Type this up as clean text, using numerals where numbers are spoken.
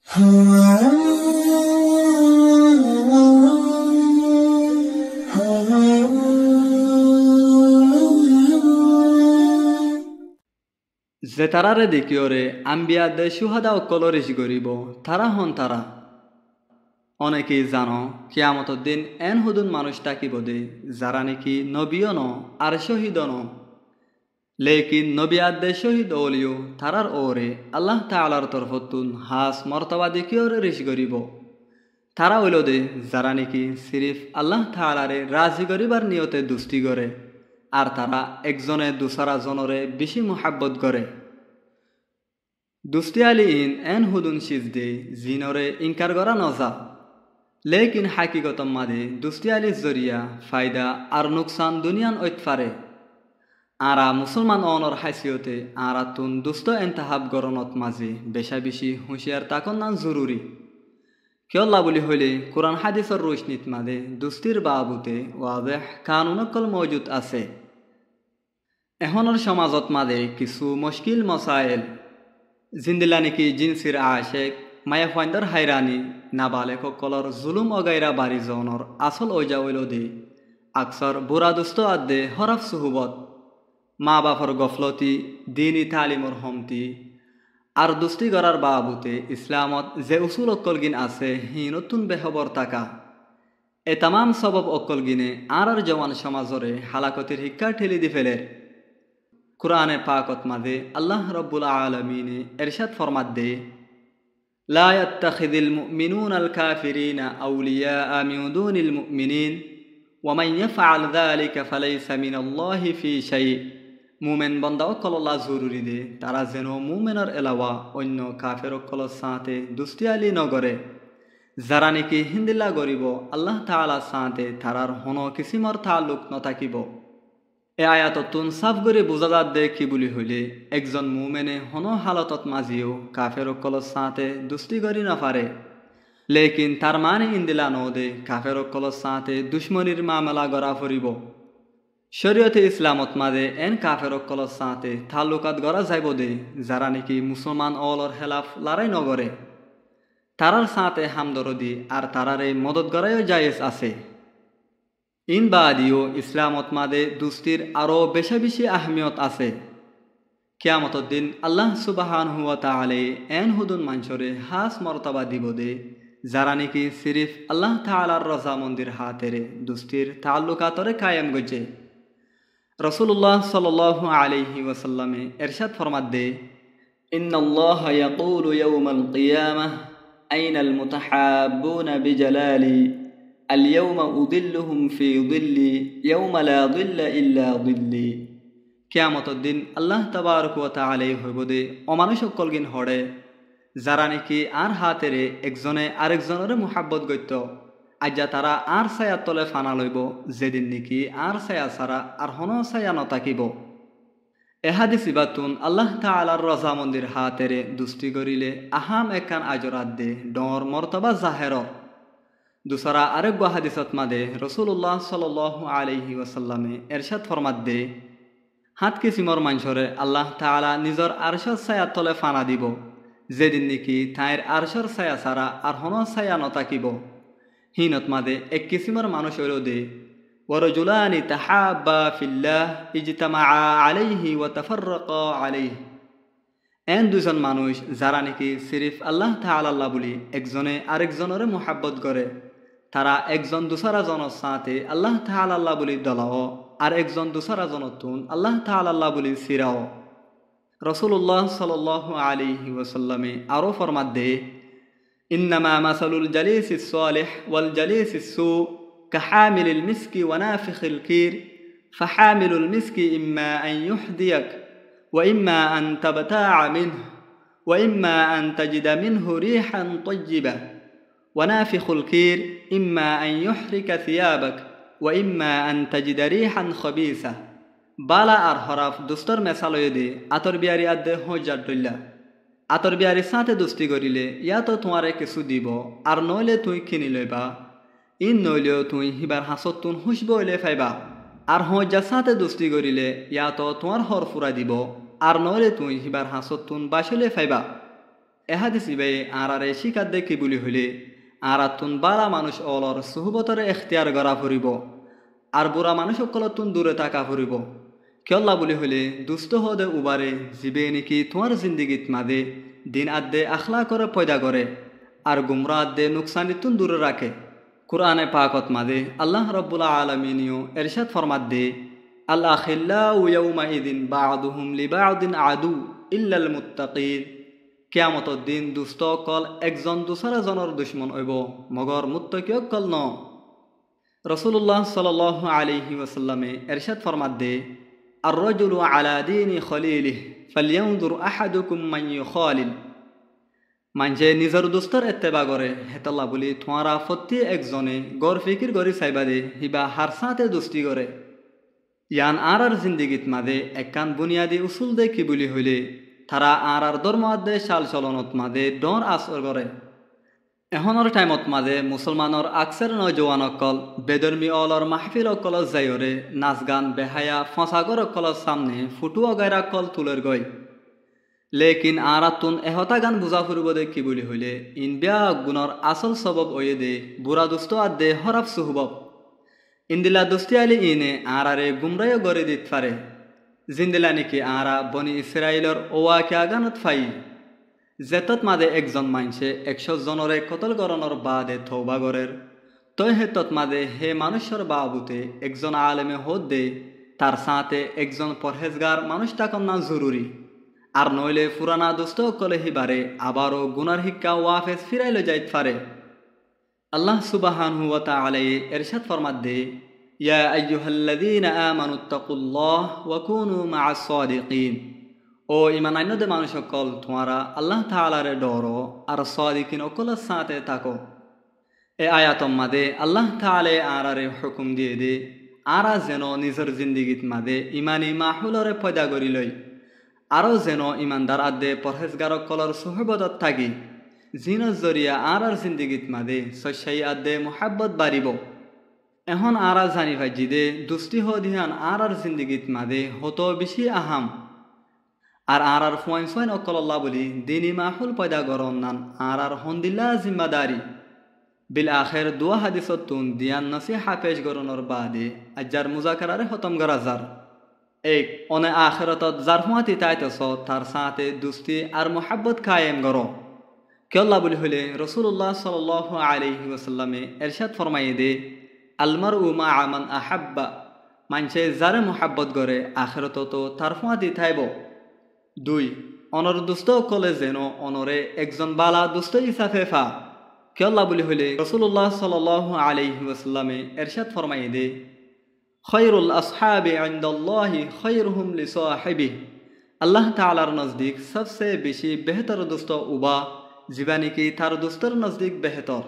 যে তারারে দেখিওরে আম্বিয়া দে সুহাদা অকলরিশ গরিব তারা হন তারা। অনেকেই জানো কিয়ামতর দিন এন হুদুন মানুষ তাকিব দে যারা নাকি নবীও ন আর শহীদ ন, লেকিন নবী আদে শহীদ ওলিও তারার ওরে আল্লাহ তাআলার তরফতুন হাস মর্তবা দেখিওরে রিশ গরিব। তারা হইল দে যারা নাকি সিরিফ আল্লাহ তাআলারে রাজি গরিবার নিয়তে দুস্তি করে আর তারা একজনে দুসারা জনরে বেশি মোহাব্বত করে। দুস্তি আলি ইন এন হুদুন সিজদে জিনরে ইনকার করা নজা, লেকিন হাকিগতম মাদে দুস্তি আলির জরিয়া ফায়দা আর নুকসান দুনিয়ান ঐতফারে। আরা মুসলমান অনর হাসিয়তে আরা তুন দুস্ত এন্তাহাব গরনত মাঝে বেশা বেশি হুঁশিয়ার তাকন নান জরুরি। কিয়ল্লা বলি হইলে কোরআন হাদিসর রোশনিত মাদে দুস্তির বাবুতে ওয়াদেহ কানুনকল মজুদ আছে। এখনের সমাজত মাদে কিছু মুশকিল মসাইল জিন্দিলা নাকি জিনসির আশেক মায়া ফাইন্দার হাইরানি নাবালেক কলর জুলুম অগাইরা বাড়ি জনর আসল ওজা হইল দে আকসর বুড়া দুস্ত আদে হরফ সুহুবত, মা বাপর গফলতি, দিনী তালিমর হমতি আর দুস্তি গড়ার বাবুতে ইসলামত যে উসুল অক্কলগিন আছে হি নতুন বেহবর তাকা। এ তামাম সবব অক্কলগিনে আর জওয়ান সমাজরে হালাকতির শিক্ষা ঠেলি দি ফেলের। কুরআনে পাকত মাদে আল্লাহ রব্বুল আলামিনে এরশাদ ফরমাত দে, লা ইয়াত্তাখিযুল মুমিনুনাল কাফিরিনা আউলিয়া মিন দুনিল মুমিনিন ওয়া মান ইয়াফআল যালিকা ফালাইসা মিনাল্লাহি ফি শাই। মুমেন বন্দা অকল্লা জরুরি দে তারা যেন মুমেনের এলাওয়া অন্য কাফের অকলর সাথে দুস্তি আলি নগরে। যারা নাকি হিন্দিল্লা গরিব আল্লাহ তাআলা সাথে তারার হন কিসিমর তাল্লুক নথাকিব। এ আয়াততুন সাফ করে বোঝা যাত দে কি বলি হইলে একজন মুমেনে হন হালতত মাঝিও কাফের অকলর সাথে দুস্তি করি নপারে, লেকিন তার মানে ইন্দিলা ন দে কাফের অকলর সাথে দুশ্মনির মামলা গড়া ফরিব। শরীয়তে ইসলামত মাদে এন কাফের অকলর সাথে তাল্লুকাত গড়া যাইব দে যারা নাকি মুসলমান অলর হেলাফ লড়াই নগরে, তারার সাথে হামদরদি আর তারারে মদত গড়াইও জায়েজ আছে। ইন বাদিও ইসলামত মাদে দুস্তির আরও বেশা বেশি আহমিয়ত আছে। কিয়ামতর দিন আল্লাহ সুবহানাহু ওয়া তাআলা এন হুদুন মানসরে হাস মর্তবা দিব দে যারা নাকি সিরিফ আল্লাহ তাআলার রজা মন্দির হাতেরে দুস্তির তাল্লুকাতরে কায়েম গজে। রাসূলুল্লাহ সাল্লাল্লাহু আলাইহি ওয়াসাল্লামে এরশাদ ফরমাত দে, ইন্নাল্লাহ ইয়াকুলু ইয়াউমাল কিয়ামাহ আইনাল মুতাহাব্বুনা বিজালালি আল ইয়াউমা উযিল্লুহুম ফি যিল্লি ইয়াউমা লা যিল্লা ইল্লা যিল্লি। কিয়ামতর দিন আল্লাহ তাবারক ওয়া তাআলা হইব দে অমানুষ সকলগিন হড়ে যারা নাকি আর হাতেরে একজনে আরেকজনের মুহাব্বত গত্য আজ্জা তারা আর ছায়া তলে ফানা লইব যেদিন নাকি আর ছায়া ছাড়া আর হন ছায়া নতাকিব। এহাদিস ইবাতুন আল্লাহ তাআলার রজা মন্দির হাতেরে দুস্তি করিলে আহাম একান আজরাত দে ডর মর্তবা জাহের। দুসরা আরেক হাদিসত মাদে রাসূলুল্লাহ সাল্লাল্লাহু আলাইহি ওয়াসাল্লামে এরশাদ ফরমাত দে, হাত কিসিমর মানসরে আল্লাহ তাআলা নিজর আরশর ছায়া তলে ফানা দিব যেদিন নাকি তাইর আরশর ছায়া ছাড়া আর হন ছায়া নতাকিব। হিনত মাদে এক কিসিমর মানুষ হইল দে ওয়ারজুলানি তাহাব্বা ফিল্লাহ ইজতামাআ আলাইহি ওয়া তাফাররাকা আলাইহি। এন দুজন মানুষ যারা নাকি সিরিফ আল্লাহ তাআলা বলি একজনে আরেকজনের মুহাব্বত করে, তারা একজন দুসরা জনের সাথে আল্লাহ তাআলা বলি দলাও আর একজন দুসরা জনতুন আল্লাহ তাআলা বলি সিরাও। রাসূলুল্লাহ সাল্লাল্লাহু আলাইহি ওয়াসাল্লামে আরো ফরমাত দে, ইন্নামা মাসালুল জালিসিস সালিহ ওয়াল জালিসিস সু কাহামিলিল মিসকি ওয়া নাফিখিল কির ফাহামিলুল মিসকি ইম্মা আন ইউহদিয়াক ওয়া ইম্মা আন তাবতাআ মিনহু ওয়া ইম্মা আন তাজিদা মিনহু রিহান তাইয়্যিবা ওয়া নাফিখুল কির ইম্মা আন ইউহরিকা থিয়াবাক ওয়া ইম্মা আন তাজিদা রিহান খাবিসা। বালা আর হরফ দুস্তর মেসালয়ে দে আতর বিয়ারি আদে হজার দইলা। আতর বিয়ারির সাথে দুস্তি করিলে ইয়া তো তোমারে কিছু দিব আর নইলে তুই কিনি লইবা, ইন নইলেও তুই হিবার হাসত তুন হুসব হইলে ফাইবা। আর হজার সাথে দুস্তি করিলে ইয়া তো তোমার হর ফুরা দিব আর নইলে তুই হিবার হাসত তুন বাসলে ফাইবা। এহাদিস ইবে আরারে শিকার দেখি বলি হইলে আরাতুন বালা মানুষ অলর সুহবতরে এখতিয়ার গড়া ফুরিব আর বুড়া মানুষ সকলতুন দূরে থাকা ফুরিব কিয়ল্লা বলি হইলে দুষ্ট হদে উবারে জিবে নেকি তোমার জিন্দিগিত মাদে দিন আদে আখলা করে পয়দা করে আর গুমরা আদে নুকসানিতুন দূরে রাখে কুরআনে পাকত মাদে আল্লাহ রব্বুল আলামিনিও এরশাদ ফরমাত দে আল আখিল্লাউ ইয়াউমাইদিন বা'দুহুম লিবা'দিন আদু ইল্লাল মুত্তাকিন কিয়ামতর দিন দুষ্ট অকল একজন দুসরা জনের দুশ্মন হইব মগর মুত্তাকি অকল ন রাসূলুল্লাহ সাল্লাল্লাহু আলাইহি ওয়াসাল্লামে এরশাদ ফরমাত দে আর রাজুলু আলা দীনি খলিলিহি ফালইয়ানজুর আহাদুকুম মান ইউখালিল মানজে নিজের দুস্তর এত্তেবা করে হেতাল্লা বলি তোমারা ফত্তি একজনে গড় ফিকির গড়ি চাইবা দে হিবা হার সাথে দুষ্টি করে ইয়ান আর জিন্দিগিত মাদে একখান বুনিয়াদী উসুল দে কি বলি হইলে তারা আর ধর্ম আদে চাল চলনত মাদে ডর আসর করে এখনৰ টাইমত মাদে মুছলমানৰ আকসাৰ নজওয়ান অকল বেদৰ্মী অলর মাহফিল অকল যাইরে নাচ গান বেহায়া ফসাগর অকলৰ সামনে ফুটু অগাইরা কল তুলের গই লেকিন আরাতুন এহতা গান বুঝা ফুরিব দে কি বলি হইলে ইন বিয়া গুণর আসল সবব ওয়ে দে বুড়া দুষ্ট আদে হরাফ সুহবব ইন্দিলা দুস্তি আলি ইনে আরারে গুমরায় গড়ে দিত পারে জিন্দিলা নেকি আরা বনি ইসরাইলর ওয়া কে আগানত ফাই জেতত মাদে একজন মানছে 100 জনরে কতল গরণর বাদে তওবা গরের তই হেতত মাদে হে মানুষের বাবুতে একজন আলেমে হদ দে তার সাথে একজন পরহেজগার মানুষ থাকুন না জরুরি আর নইলে পুরানা দুষ্ট কলে হিবারে আবারও গুনার হিক্কা ওয়াফেজ ফিরাইলে যাইত পারে আল্লাহ সুবহানাহু ওয়া তাআলা ইরশাদ ফরমাত দে ইয়া আইয়ুহাল্লাযীনা আমানুত্তাকুল্লাহ ওয়া কুনু মা'আস সাদিকিন ও ইমান আইনদে মানুষ সকল তোমারা আল্লাহ তাআলারে ডরো আর সাদিকিন সকলের সাথে থাকো এ আয়াতম মাদে আল্লাহ তাআলা আরারে হুকুম দিয়ে দে আরা যেন নিজের জিন্দিগিত মাদে ইমানি মাহুলরে পয়দা করি লই আরও যেন ইমানদার আদে পরহেজগার কলর সুহবতত থাকি জিনর জরিয়া আর জিন্দিগিত মাদে সস্যাই আদে মোহাব্বত বাড়িব এখন আরা জানি ভাজি দে দুষ্টি হদিহান আর জিন্দিগিত মাদে হতো বেশি আহাম আর ফুয়াইন সোয়াইন অকল্লা বলি দিনী মাহুল পয়দা গরন নান আর হন্দিল্লা জিম্মাদারি বিল আখের দুয়া হাদিসতুন দিয়ান নসিহা পেশ গরণর বাদে আজ্জার মুজাকারারে খতম গরাজার এক অনে আখেরতত যার হুয়াতি তাইতেছ তার সাথে দুস্তি আর মোহাব্বত কায়েম গর কেল্লা বলি হইলে রাসূলুল্লাহ সাল্লাল্লাহু আলাইহি ওয়াসাল্লামে ইরশাদ ফরমাই দে আলমারউ মা মান আহাব্বা মানছে যারে মোহাব্বত করে আখেরতত তার হুয়াতি থাইব দুই অনর দুষ্ট কলে যেন অনরে একজন বালা দুষ্ট হিসাবে ফা কেল্লা বলি হইলে রাসূলুল্লাহ সাল্লাল্লাহু আলাইহি ওয়াসাল্লামে ইরশাদ ফরমাই দে খৈরুল আসহাবি ইনদাল্লাহি খৈরুহুম লিসাহিবিহি আল্লাহ তাআলার নজদিক সবচেয়ে বেশি বেহতর দোস্ত উবা জীবানী কি তার দোস্তর নজদিক বেহতর